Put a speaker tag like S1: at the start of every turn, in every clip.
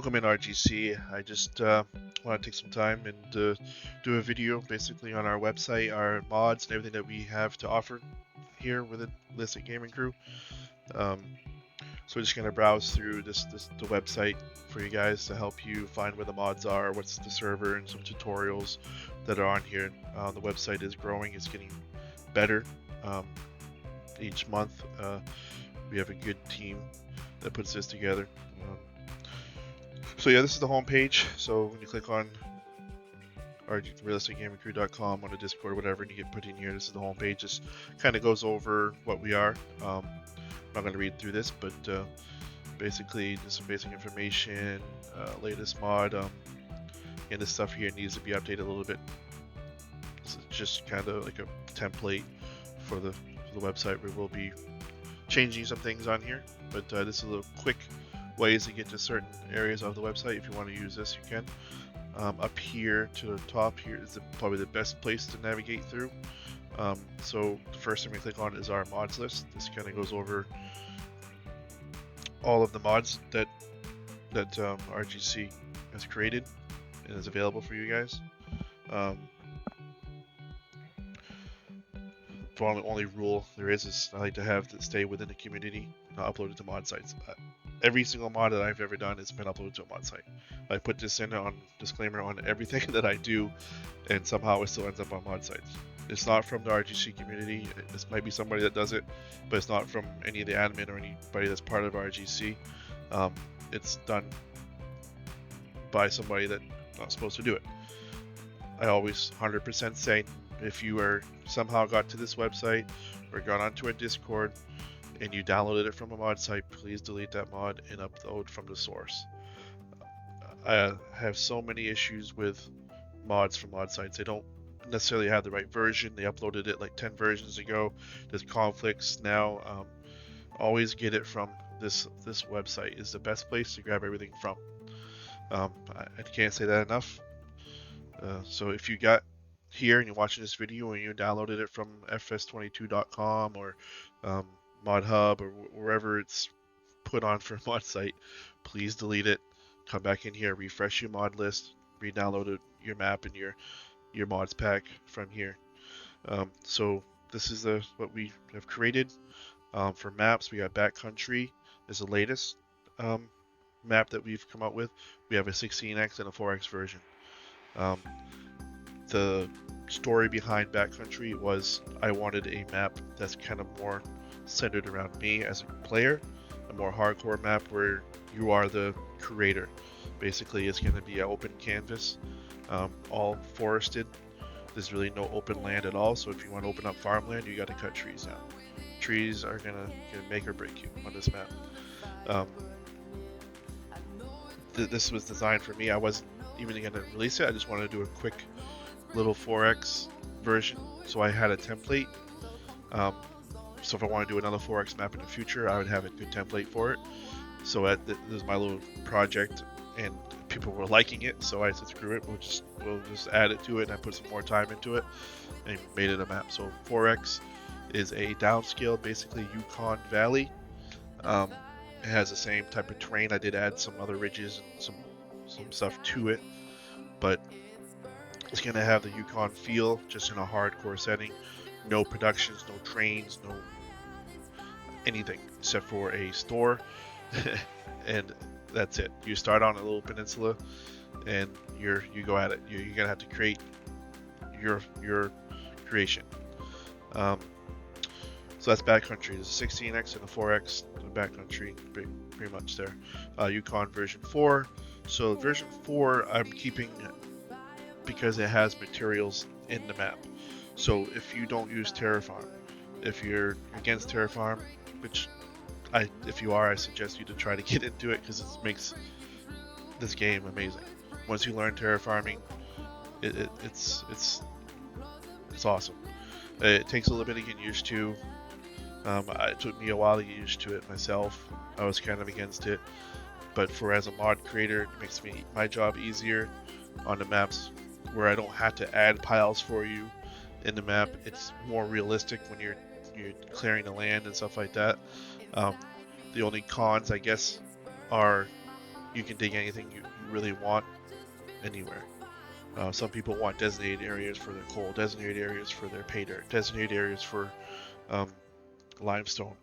S1: Welcome in RGC. I just want to take some time and do a video basically on our website, our mods, and everything that we have to offer here with the Illicit Gaming Crew. Um, so we're just gonna browse through the website for you guys to help you find where the mods are, what's the server, and some tutorials that are on here. The website is growing; it's getting better each month. We have a good team that puts this together. So yeah, this is the home page. So when you click on realisticgamingcrew.com on the Discord or whatever, and you get put in here, this is the home page. This kind of goes over what we are. I'm not going to read through this, but basically just some basic information, latest mod, and this stuff here needs to be updated a little bit. This is just kind of like a template for the website. We will be changing some things on here, but this is a little quick ways to get to certain areas of the website. If you want to use this, you can. Up here to the top here is probably the best place to navigate through. So the first thing we click on is our mods list. This kind of goes over all of the mods that RGC has created and is available for you guys. The only rule there is I like to have to stay within the community, not upload it to mod sites. Every single mod that I've ever done has been uploaded to a mod site. I put this in on disclaimer on everything that I do, and somehow it still ends up on mod sites. It's not from the RGC community. This might be somebody that does it, but it's not from any of the admin or anybody that's part of RGC. It's done by somebody that's not supposed to do it. I always 100% say, if you are somehow got to this website or got onto a Discord and you downloaded it from a mod site, please delete that mod and upload from the source. I have so many issues with mods from mod sites. They don't necessarily have the right version. They uploaded it like 10 versions ago. There's conflicts now. Always get it from this website is the best place to grab everything from. I can't say that enough. So if you got here and you're watching this video and you downloaded it from fs22.com or ModHub or wherever it's put on for a mod site, please delete it. Come back in here, refresh your mod list, re-download your map and your mods pack from here. So this is what we have created. For maps, we got Backcountry is the latest map that we've come out with. We have a 16x and a 4x version. The story behind Backcountry was I wanted a map that's kind of more centered around me as a player, a more hardcore map where you are the creator. Basically, it's going to be an open canvas, all forested. There's really no open land at all, so if you want to open up farmland, you got to cut trees down. Trees are going to make or break you on this map. This was designed for me. I wasn't even going to release it. I just wanted to do a quick little 4x version, so I had a template. So if I want to do another 4x map in the future, I would have a good template for it. So this is my little project, and people were liking it, so I said screw it, we'll just add it to it, and I put some more time into it and made it a map. So 4x is a downscale, basically Yukon Valley. It has the same type of terrain. I did add some other ridges and some stuff to it, but it's going to have the Yukon feel, just in a hardcore setting. No productions, no trains, no anything except for a store, and that's it. You start on a little peninsula, and you go at it. You're gonna have to create your creation. So that's Backcountry. There's a 16x and a 4x Backcountry, pretty much there. Yukon version 4. So version 4 I'm keeping because it has materials in the map. So if you don't use Terraform, if you're against Terraform, which if you are, I suggest you to try to get into it because it makes this game amazing. Once you learn terraforming, it's awesome. It takes a little bit to get used to. It took me a while to get used to it myself. I was kind of against it, but as a mod creator, it makes my job easier on the maps where I don't have to add piles for you in the map. It's more realistic when you're clearing the land and stuff like that. The only cons, I guess, are you can dig anything you really want anywhere. Some people want designated areas for their coal, designated areas for their pay dirt, designated areas for um, limestone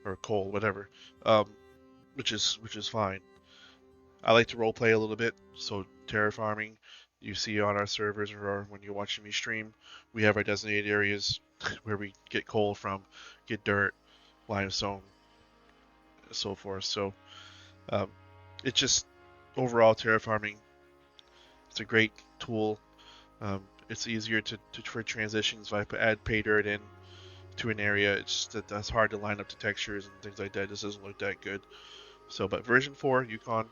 S1: or coal, whatever, um, which is fine. I like to role play a little bit, so terraforming, you see on our servers or when you're watching me stream, we have our designated areas where we get coal from, get dirt, limestone, and so forth. So um, it's just overall terraforming. It's a great tool. It's easier for transitions. If I add pay dirt in to an area, it's just that's hard to line up to textures and things like that. It just doesn't look that good. So, but version 4 Yukon,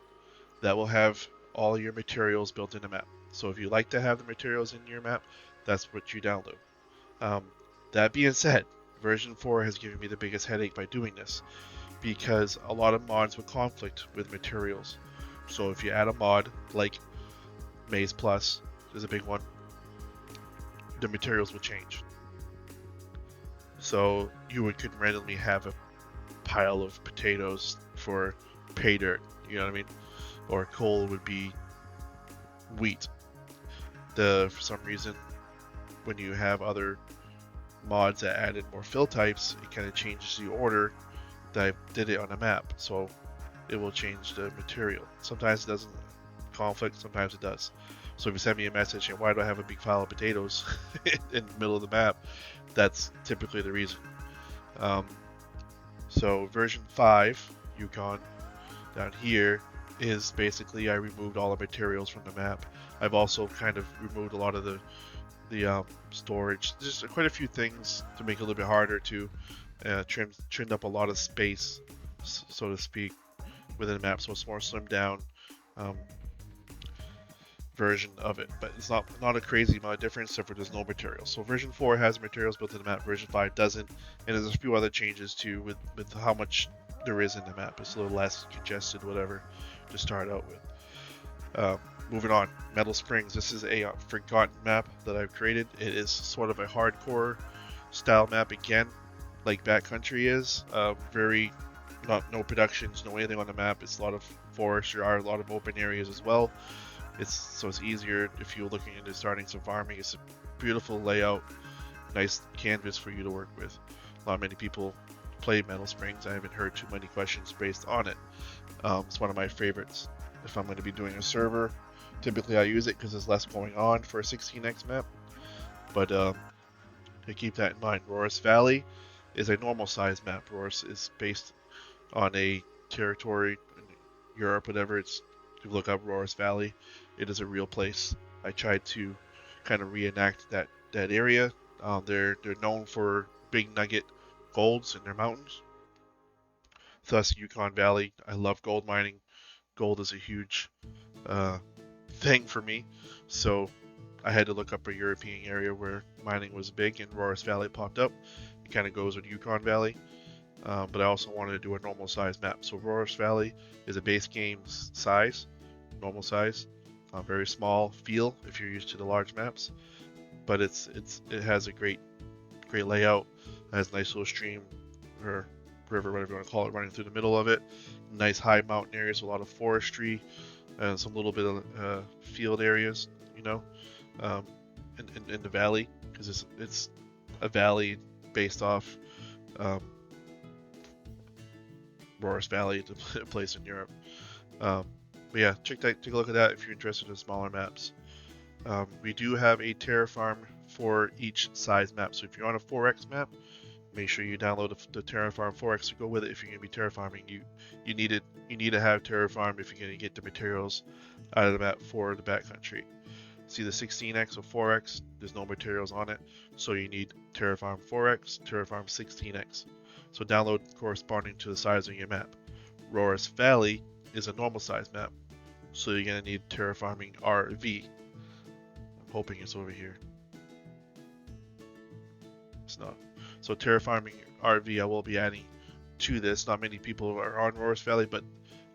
S1: that will have all your materials built in a map. So if you like to have the materials in your map, that's what you download. Um, that being said, version 4 has given me the biggest headache by doing this because a lot of mods will conflict with materials. So if you add a mod like Maze Plus is a big one, the materials will change. So you could randomly have a pile of potatoes for pay dirt, you know what I mean? Or coal would be wheat. For some reason, when you have other mods that added more fill types, it kind of changes the order that I did it on a map. So it will change the material. Sometimes it doesn't conflict, sometimes it does. So if you send me a message saying, why do I have a big pile of potatoes in the middle of the map? That's typically the reason. So version 5, Yukon, down here, is basically I removed all the materials from the map. I've also kind of removed a lot of the storage. Just quite a few things to make it a little bit harder to trimmed up a lot of space, so to speak, within the map, so it's more slimmed down version of it. But it's not a crazy amount of difference except for there's no materials. So version 4 has materials built in the map, version 5 doesn't, and there's a few other changes too with how much there is in the map. It's a little less congested, whatever, to start out with. Moving on, Metal Springs. This is a forgotten map that I've created. It is sort of a hardcore style map again, like Backcountry is. No productions, no anything on the map. It's a lot of forest. There are a lot of open areas as well. It's easier if you're looking into starting some farming. It's a beautiful layout, nice canvas for you to work with. Not many people play Metal Springs. I haven't heard too many questions based on it. It's one of my favorites. If I'm going to be doing a server, typically I use it because there's less going on for a 16x map. But to keep that in mind, Rorus Valley is a normal size map. Rorus is based on a territory in Europe, whatever. If you look up Rorus Valley, it is a real place. I tried to kind of reenact that area. They're known for big nugget golds in their mountains. Thus, Yukon Valley. I love gold mining. Gold is a huge thing for me, so I had to look up a European area where mining was big, and Rorus Valley popped up. It kind of goes with Yukon Valley, but I also wanted to do a normal size map. So Rorus Valley is a base game size, normal size, very small feel if you're used to the large maps, but it has a great layout. It has a nice little stream or river, whatever you want to call it, running through the middle of it. Nice high mountain areas, a lot of forestry, and some little bit of field areas, in the valley, because it's a valley based off Rorus Valley, a place in Europe. But yeah, take a look at that if you're interested in smaller maps. We do have a terraform for each size map. So if you're on a 4x map, make sure you download the Terraform 4x to go with it. If you're going to be terraforming, you need to have Terraform if you're going to get the materials out of the map for the backcountry. See the 16x or 4x, there's no materials on it, so you need Terraform 4x, Terraform 16x. So download corresponding to the size of your map. Rorus Valley is a normal size map, so you're going to need Terraforming RV. I'm hoping it's over here. It's not. So Terraforming RV I will be adding to this. Not many people are on Rorus Valley, but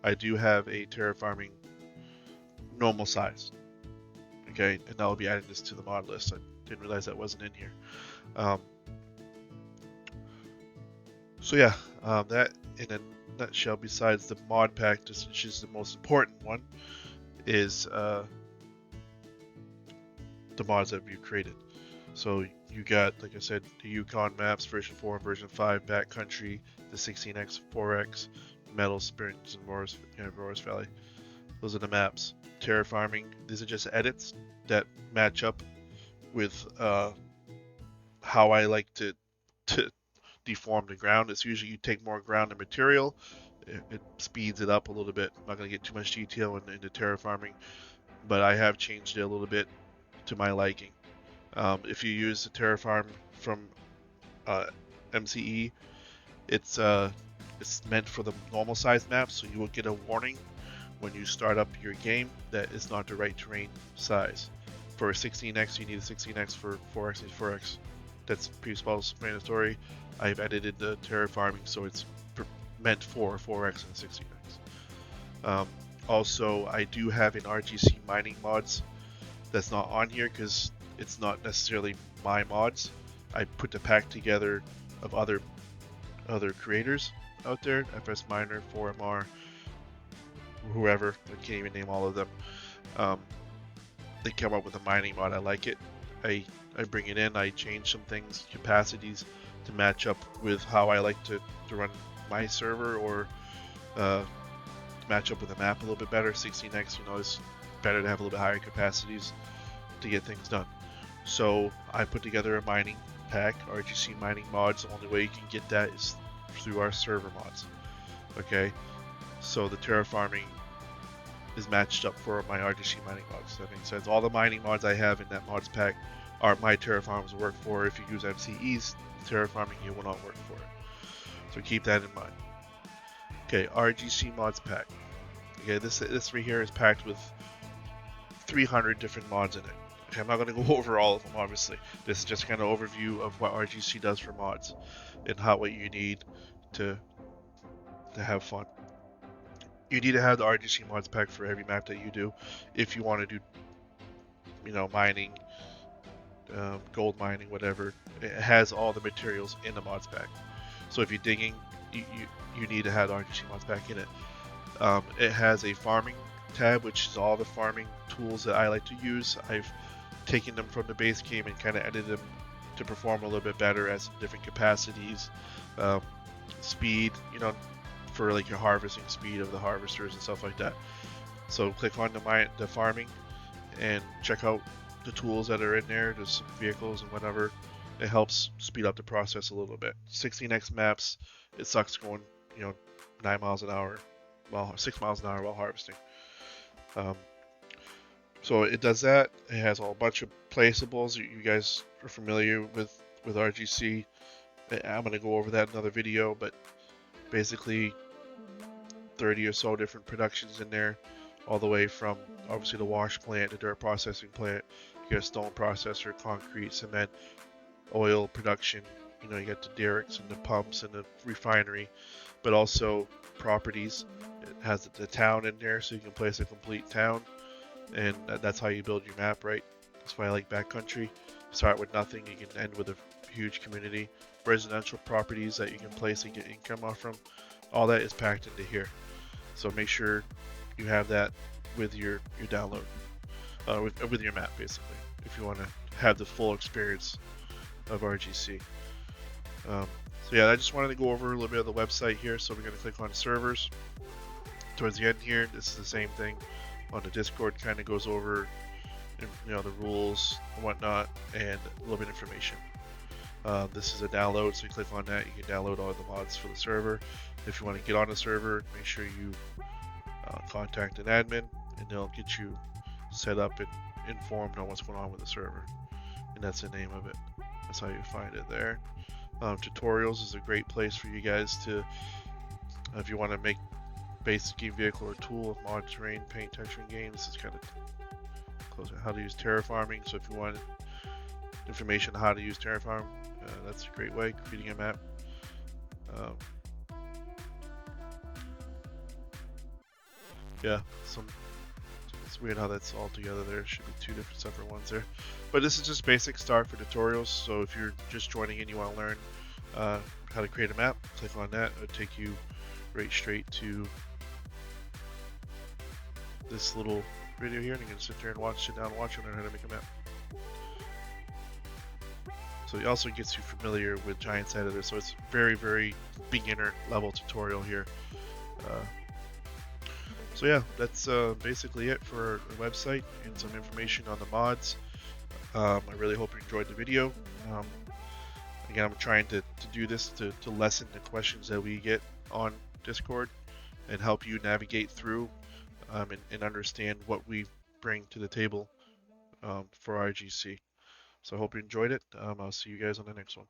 S1: I do have a Terraforming normal size. Okay, and I'll be adding this to the mod list. I didn't realize that wasn't in here. So yeah, that in a nutshell, besides the mod pack, which is the most important one, is the mods that we've created. So you got, like I said, the Yukon maps, version 4 and version 5, Backcountry, the 16x, 4x, Metal Springs, and Roars Valley. Those are the maps. Terraforming, these are just edits that match up with how I like to deform the ground. It's usually you take more ground and material, it speeds it up a little bit. I'm not going to get too much detail into terraforming, but I have changed it a little bit to my liking. If you use the terraform from MCE, it's meant for the normal size map, so you will get a warning when you start up your game that it's not the right terrain size. For a 16x, you need a 16x. For 4x, and 4x. That's pretty self-explanatory. I've edited the terraforming so it's meant for 4x and 16x. Also, I do have an RGC mining mods that's not on here because it's not necessarily my mods. I put the pack together of other creators out there, FS Miner, 4MR, whoever. I can't even name all of them. They come up with a mining mod. I like it. I bring it in. I change some things, capacities, to match up with how I like to run my server, or match up with the map a little bit better. 16x, it's better to have a little bit higher capacities to get things done. So I put together a mining pack, RGC mining mods. The only way you can get that is through our server mods. Okay, so the terraforming is matched up for my RGC mining mods. That makes sense. All the mining mods I have in that mods pack are my terraforms work for. If you use MCE's terraforming, it will not work for it. So keep that in mind. Okay, RGC mods pack. Okay, this right here is packed with 300 different mods in it. Okay, I'm not going to go over all of them, obviously. This is just kind of overview of what RGC does for mods and what you need to have fun. You need to have the RGC mods pack for every map that you do if you want to do, mining, gold mining, whatever. It has all the materials in the mods pack. So if you're digging, you need to have the RGC mods pack in it. It has a farming tab, which is all the farming tools that I like to use. I've taken them from the base game and kind of edited them to perform a little bit better at some different capacities, speed, for like your harvesting speed of the harvesters and stuff like that. So click on the farming and check out the tools that are in there. There's some vehicles and whatever. It helps speed up the process a little bit. 16x maps, it sucks going 9 miles an hour, 6 miles an hour while harvesting. So it does that. It has a bunch of placeables. You guys are familiar with RGC. I'm going to go over that in another video, but basically 30 or so different productions in there, all the way from obviously the wash plant, the dirt processing plant, you got a stone processor, concrete, cement, oil production, you got the derricks and the pumps and the refinery, but also properties. It has the town in there, so you can place a complete town, and that's how you build your map, right? That's why I like Backcountry. Start with nothing, you can end with a huge community. Residential properties that you can place and get income off from, all that is packed into here. So make sure you have that with your download, with your map, basically, if you want to have the full experience of RGC. So yeah, I just wanted to go over a little bit of the website here. So we're going to click on servers. Towards the end here, this is the same thing on the Discord. Kind of goes over, the rules and whatnot, and a little bit of information. This is a download, so you click on that, you can download all the mods for the server. If you want to get on the server, make sure you contact an admin, and they'll get you set up and informed on what's going on with the server. And that's the name of it. That's how you find it there. Tutorials is a great place for you guys to, if you want to make basic game vehicle or tool, mod terrain, paint, texture, and game. This is kind of close. How to use terraforming. So if you want information on how to use terraform, that's a great way. Creating a map. Yeah, it's weird how that's all together there. Should be two different separate ones there. But this is just basic start for tutorials. So if you're just joining in, you want to learn how to create a map, click on that. It'll take you right straight to this little video here, and you can sit there and sit down and watch and learn how to make a map. So it also gets you familiar with Giants Editor, so it's very, very beginner level tutorial here. So yeah, that's basically it for the website and some information on the mods. I really hope you enjoyed the video. Again, I'm trying to do this to lessen the questions that we get on Discord and help you navigate through and understand what we bring to the table for RGC. So I hope you enjoyed it. I'll see you guys on the next one.